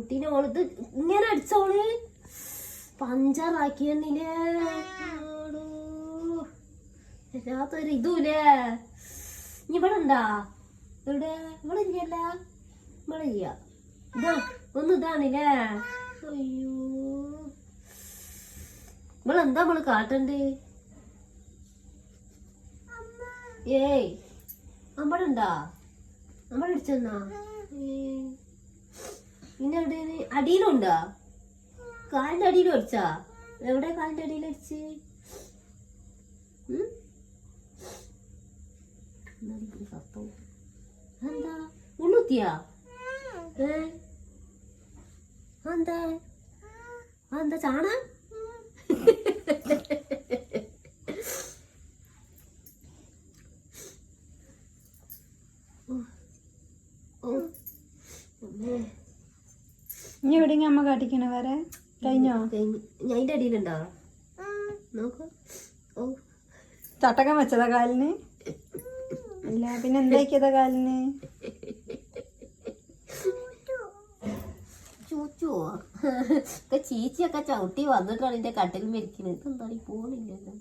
കുട്ടീനെ ഓളത് ഇങ്ങനെ അടിച്ചോള് പഞ്ചറാക്കിയെന്നില്ലേ എല്ലാത്തൊരു ഇതൂലേ. ഇനി ഇവിടെ ഉണ്ടാ? ഇവിടെ ഇവിടെ ഇല്ലല്ല, ഇവിടെ ഇല്ല. ഇതാ ഒന്ന് ഇതാണില്ലേ. അയ്യോ ഇവളെന്താ നമ്മള് കാട്ടണ്ടേ? ഏയ് അമ്പടെ ഉണ്ടാ? അമ്പടെ അടിച്ചെന്നാ? പിന്നെ എവിടെ അടിയിലുണ്ടാ? കാലിന്റെ അടിയിൽ അടിച്ചാ? എവിടെ കാലിന്റെ അടിയിൽ അടിച്ച്? എന്താ ഉള്ളുത്തിയാ? എന്താ എന്താ ചാണ? ഇനി എവിടെയെങ്കിലും അമ്മ കാട്ടിക്കണ വേറെ കഴിഞ്ഞോ? ഞാൻ അതിന്റെ അടിയിലുണ്ടോ നോക്ക്. ഓ ചട്ടകം വെച്ചതാ കാലിന്? ഇല്ല പിന്നെ എന്താക്കിയതാ കാലിന്? ചൂച്ചുവോ ചീച്ചിയൊക്കെ ചവിട്ടി വന്നിട്ടാണ് എന്റെ കട്ടിൽ മരിക്കുന്നത്. എന്താ പോണില്ലല്ലോ.